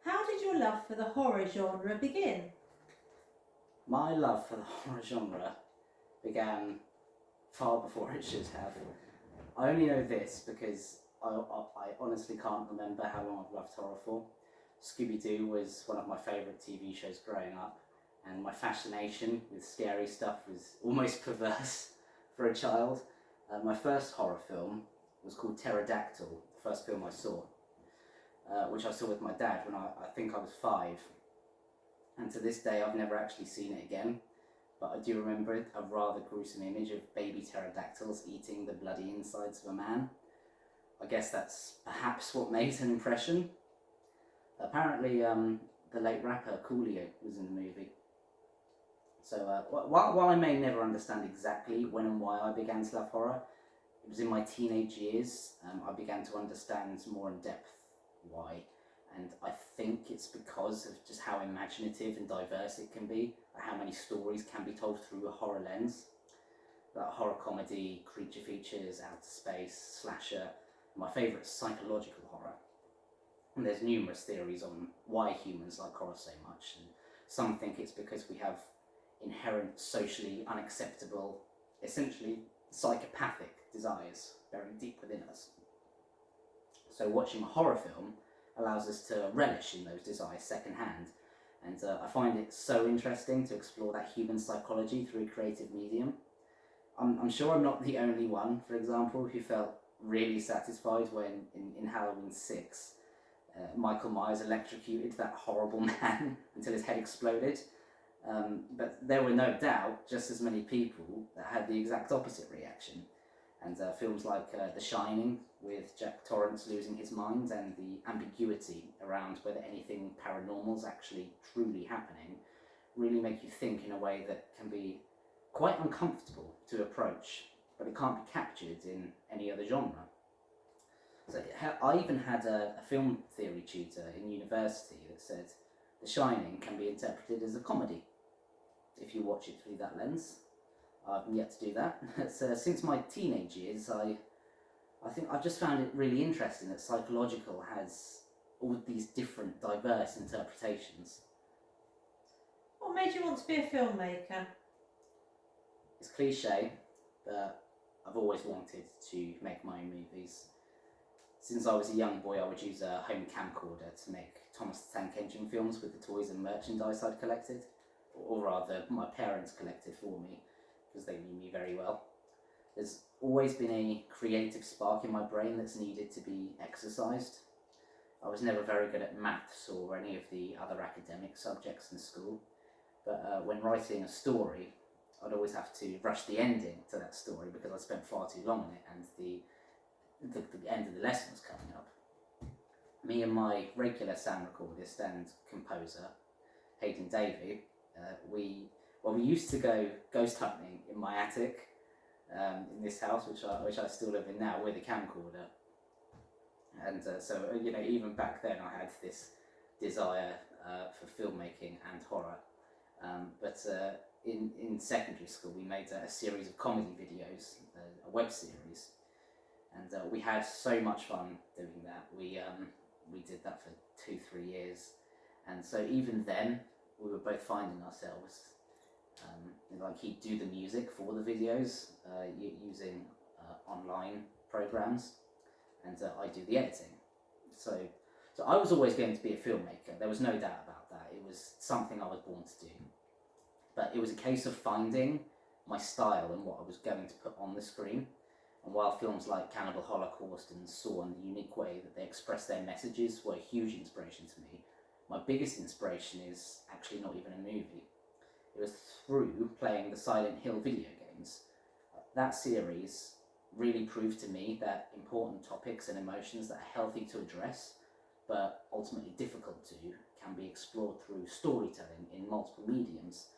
How did your love for the horror genre begin? My love for the horror genre began far before it should have. I only know this because I honestly can't remember how long I've loved horror for. Scooby-Doo was one of my favourite TV shows growing up, and my fascination with scary stuff was almost perverse for a child. My first horror film was called Pterodactyl, the first film I saw, which I saw with my dad when I think I was 5. And to this day I've never actually seen it again, but I do remember a rather gruesome image of baby pterodactyls eating the bloody insides of a man. I guess that's perhaps what made an impression. Apparently the late rapper Coolio was in the movie. So while I may never understand exactly when and why I began to love horror, it was in my teenage years I began to understand more in depth why. And I think it's because of just how imaginative and diverse it can be, how many stories can be told through a horror lens. Like horror comedy, creature features, outer space, slasher, my favourite psychological horror. And there's numerous theories on why humans like horror so much, and some think it's because we have inherent socially unacceptable, essentially psychopathic desires buried deep within us. So watching a horror film allows us to relish in those desires secondhand, and I find it so interesting to explore that human psychology through a creative medium. I'm sure I'm not the only one, for example, who felt really satisfied when in Halloween 6 Michael Myers electrocuted that horrible man until his head exploded. But there were no doubt just as many people that had the exact opposite reaction. And films like The Shining, with Jack Torrance losing his mind, and the ambiguity around whether anything paranormal is actually truly happening, really make you think in a way that can be quite uncomfortable to approach, but it can't be captured in any other genre. So I even had a film theory tutor in university that said The Shining can be interpreted as a comedy if you watch it through that lens. I've yet to do that. Since my teenage years, I think I've just found it really interesting that psychological has all these different, diverse interpretations. What made you want to be a filmmaker? It's cliche, but I've always wanted to make my own movies. Since I was a young boy, I would use a home camcorder to make Thomas the Tank Engine films with the toys and merchandise I'd collected, or rather, my parents collected for me, because they knew me very well. There's always been a creative spark in my brain that's needed to be exercised. I was never very good at maths or any of the other academic subjects in school, but when writing a story, I'd always have to rush the ending to that story because I spent far too long on it, and the end of the lesson was coming up. Me and my regular sound recordist and composer, Hayden Davey, we used to go ghost hunting in my attic in this house, which I still live in now, with a camcorder. And so even back then I had this desire for filmmaking and horror. But in secondary school we made a series of comedy videos, a web series, and we had so much fun doing that. We did that for 2-3 years, and so even then we were both finding ourselves like he'd do the music for the videos using online programs, and I do the editing. So I was always going to be a filmmaker. There was no doubt about that. It was something I was born to do. But it was a case of finding my style and what I was going to put on the screen. And while films like Cannibal Holocaust and Saw and the unique way that they express their messages were a huge inspiration to me, my biggest inspiration is actually not even a movie. It was through playing the Silent Hill video games. That series really proved to me that important topics and emotions that are healthy to address, but ultimately difficult to, can be explored through storytelling in multiple mediums.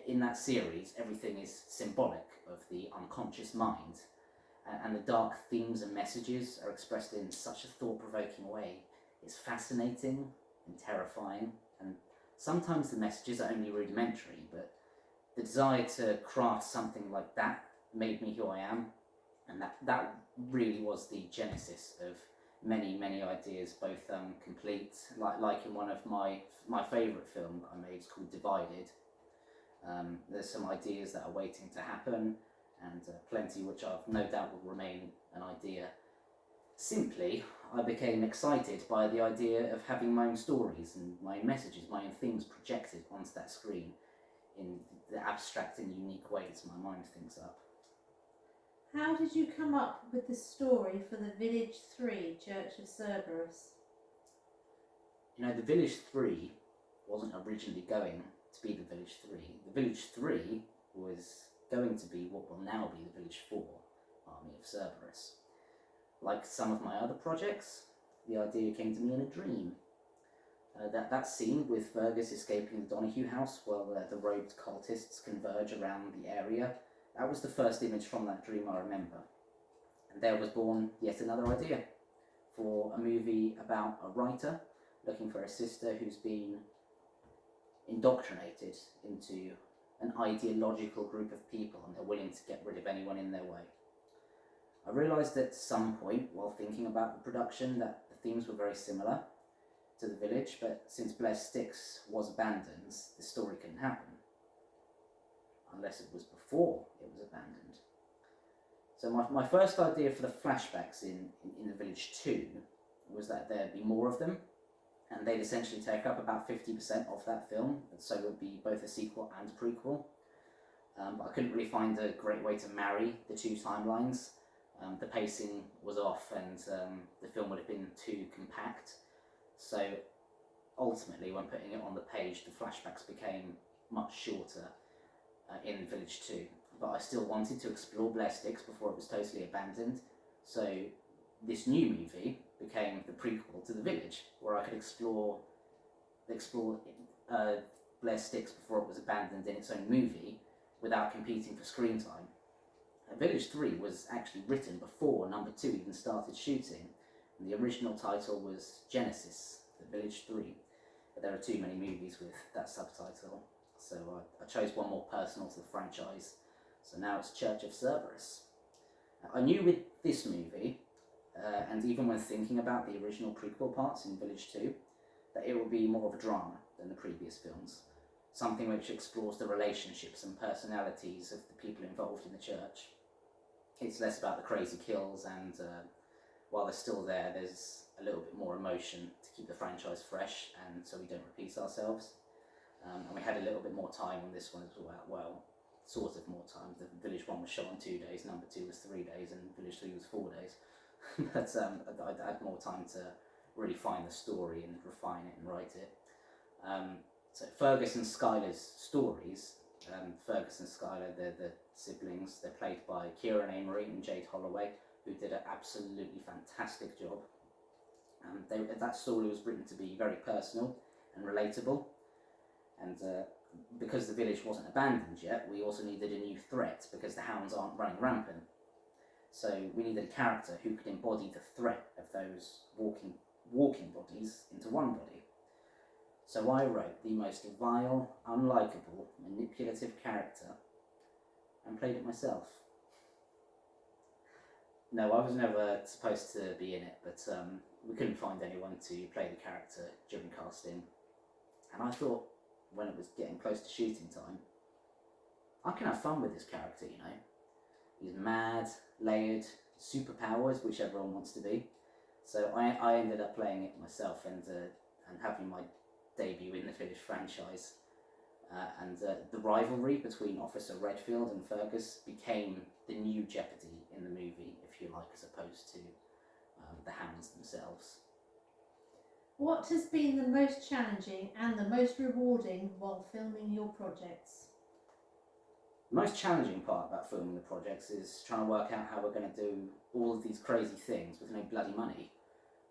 In that series, everything is symbolic of the unconscious mind, and the dark themes and messages are expressed in such a thought-provoking way. It's fascinating and terrifying, and sometimes the messages are only rudimentary, but the desire to craft something like that made me who I am, and that really was the genesis of many ideas, both complete, like in one of my favourite film that I made, it's called Divided. There's some ideas that are waiting to happen, and plenty which I've no doubt will remain an idea. Simply, I became excited by the idea of having my own stories and my own messages, my own themes projected onto that screen in the abstract and unique ways my mind thinks up. How did you come up with the story for the Village 3 Church of Cerberus? You know, the Village 3 wasn't originally going to be the Village 3. The Village 3 was going to be what will now be the Village 4, Army of Cerberus. Like some of my other projects, the idea came to me in a dream. That scene with Fergus escaping the Donahue house while the robed cultists converge around the area, that was the first image from that dream I remember. And there was born yet another idea for a movie about a writer looking for a sister who's been indoctrinated into an ideological group of people, and they're willing to get rid of anyone in their way. I realised at some point while thinking about the production that the themes were very similar to the Village, but since Blair Sticks was abandoned, the story couldn't happen. Unless it was before it was abandoned. So my first idea for the flashbacks in the Village 2 was that there'd be more of them, and they'd essentially take up about 50% of that film, and so it would be both a sequel and a prequel. But I couldn't really find a great way to marry the two timelines. The pacing was off, and the film would have been too compact. So ultimately, when putting it on the page, the flashbacks became much shorter in Village 2. But I still wanted to explore Blair Sticks before it was totally abandoned. So this new movie became the prequel to The Village, where I could explore Blair Sticks before it was abandoned in its own movie without competing for screen time. Village 3 was actually written before number 2 even started shooting, and the original title was Genesis, The Village 3, but there are too many movies with that subtitle, so I chose one more personal to the franchise, so now it's Church of Cerberus. I knew with this movie, and even when thinking about the original prequel parts in Village 2, that it would be more of a drama than the previous films, something which explores the relationships and personalities of the people involved in the church. It's less about the crazy kills, and while they're still there, there's a little bit more emotion to keep the franchise fresh, and so we don't repeat ourselves. And we had a little bit more time on this one as well, sort of more time. The Village 1 was shot on 2 days, number 2 was 3 days, and Village 3 was 4 days. But I had more time to really find the story and refine it and write it. So Fergus and Skylar's stories, Fergus and Skylar, they're the siblings. They're played by Kieran Amory and Jade Holloway, who did an absolutely fantastic job. That story was written to be very personal and relatable, and because the village wasn't abandoned yet, we also needed a new threat because the hounds aren't running rampant. So we needed a character who could embody the threat of those walking bodies into one body. So I wrote the most vile, unlikable, manipulative character and played it myself. No, I was never supposed to be in it, but we couldn't find anyone to play the character during casting. And I thought, when it was getting close to shooting time, I can have fun with this character, you know. He's mad, layered, superpowers, which everyone wants to be. So I ended up playing it myself and having my debut in the Village franchise. The rivalry between Officer Redfield and Fergus became the new jeopardy in the movie, if you like, as opposed to the hounds themselves. What has been the most challenging and the most rewarding while filming your projects? The most challenging part about filming the projects is trying to work out how we're going to do all of these crazy things with no bloody money.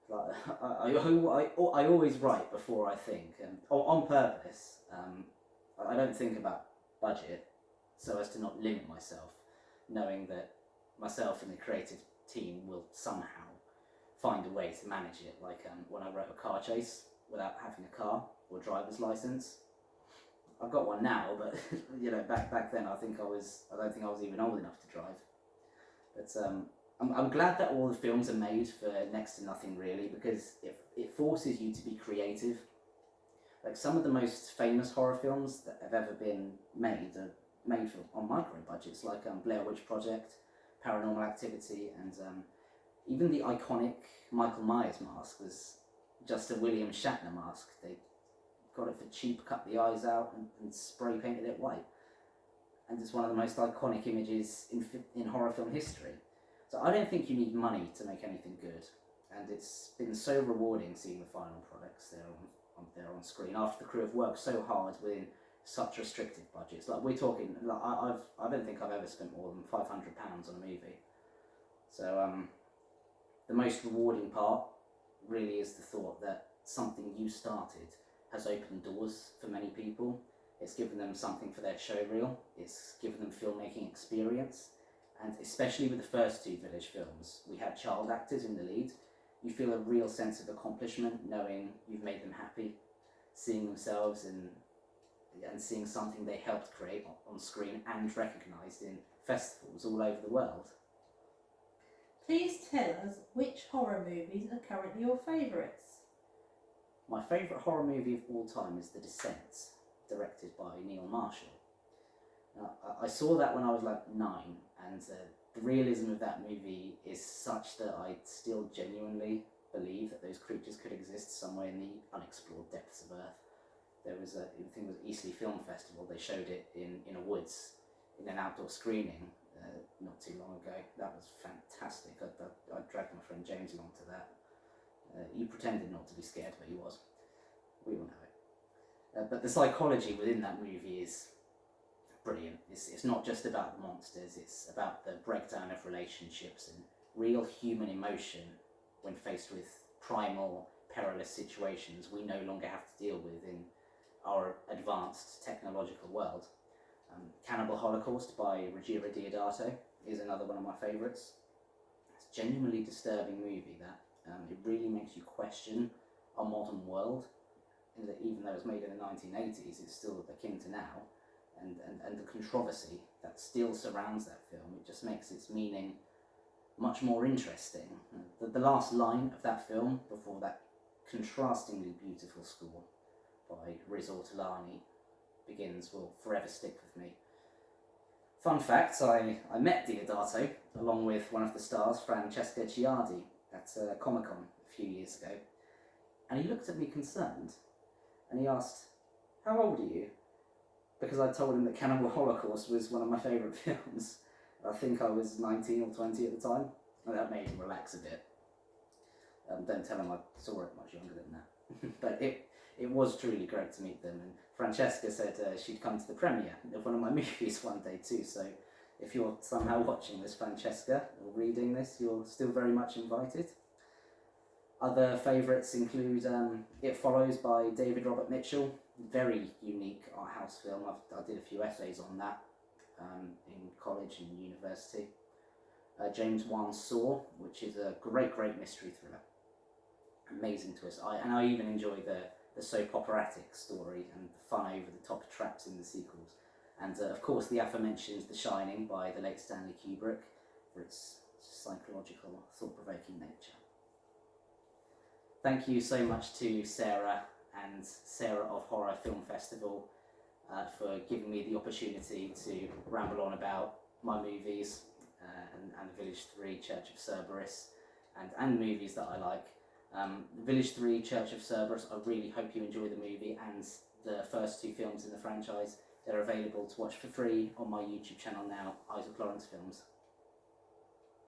Like, I always write before I think, and on purpose. I don't think about budget so as to not limit myself, knowing that myself and the creative team will somehow find a way to manage it. Like when I wrote a car chase without having a car or driver's license. I've got one now, but you know, back then I don't think I was even old enough to drive. But I'm glad that all the films are made for next to nothing really, because it forces you to be creative. Like some of the most famous horror films that have ever been made are made on micro budgets, like Blair Witch Project, Paranormal Activity, and even the iconic Michael Myers mask was just a William Shatner mask. They got it for cheap, cut the eyes out, and spray painted it white. And it's one of the most iconic images in horror film history. So I don't think you need money to make anything good. And it's been so rewarding seeing the final products there on screen after the crew have worked so hard within such restricted budgets. Like we're talking, like I don't think I've ever spent more than £500 on a movie. So the most rewarding part really is the thought that something you started has opened doors for many people. It's given them something for their showreel. It's given them filmmaking experience. And especially with the first two Village films, we had child actors in the lead. You feel a real sense of accomplishment knowing you've made them happy, seeing themselves and seeing something they helped create on screen and recognised in festivals all over the world. Please tell us which horror movies are currently your favourites. My favourite horror movie of all time is The Descent, directed by Neil Marshall. Now, I saw that when I was like 9, and the realism of that movie is such that I still genuinely believe that those creatures could exist somewhere in the unexplored depths of Earth. There was I think it was Eastleigh Film Festival, they showed it in a woods, in an outdoor screening not too long ago. That was fantastic. I dragged my friend James along to that. He pretended not to be scared, but he was. We all know it. But the psychology within that movie is brilliant. It's not just about the monsters, it's about the breakdown of relationships and real human emotion when faced with primal, perilous situations we no longer have to deal with in our advanced technological world. Cannibal Holocaust by Ruggiero Deodato is another one of my favourites. It's a genuinely disturbing movie that it really makes you question our modern world, and that even though it was made in the 1980s, it's still akin to now, and the controversy that still surrounds that film, it just makes its meaning much more interesting. The last line of that film, before that contrastingly beautiful score by Riz Ortolani begins, will forever stick with me. Fun fact, I met Deodato along with one of the stars, Francesca Ciardi, at Comic-Con a few years ago, and he looked at me concerned, and he asked, "How old are you?" Because I told him that Cannibal Holocaust was one of my favourite films. I think I was 19 or 20 at the time, and that made him relax a bit. Don't tell him I saw it much younger than that. But it was truly great to meet them, and Francesca said she'd come to the premiere of one of my movies one day too, so if you're somehow watching this, Francesca, or reading this, you're still very much invited. Other favourites include It Follows by David Robert Mitchell, very unique art house film. I did a few essays on that in college and university. James Wan's Saw, which is a great mystery thriller. Amazing twist. I even enjoy the soap operatic story and the fun over the top traps in the sequels. And of course the aforementioned The Shining by the late Stanley Kubrick for its psychological, thought-provoking nature. Thank you so much to Sarah and Sarah of Horror Film Festival for giving me the opportunity to ramble on about my movies and Village 3, Church of Cerberus, and movies that I like. Village 3, Church of Cerberus, I really hope you enjoy the movie and the first 2 films in the franchise. They're available to watch for free on my YouTube channel now, Isaac Lawrence Films.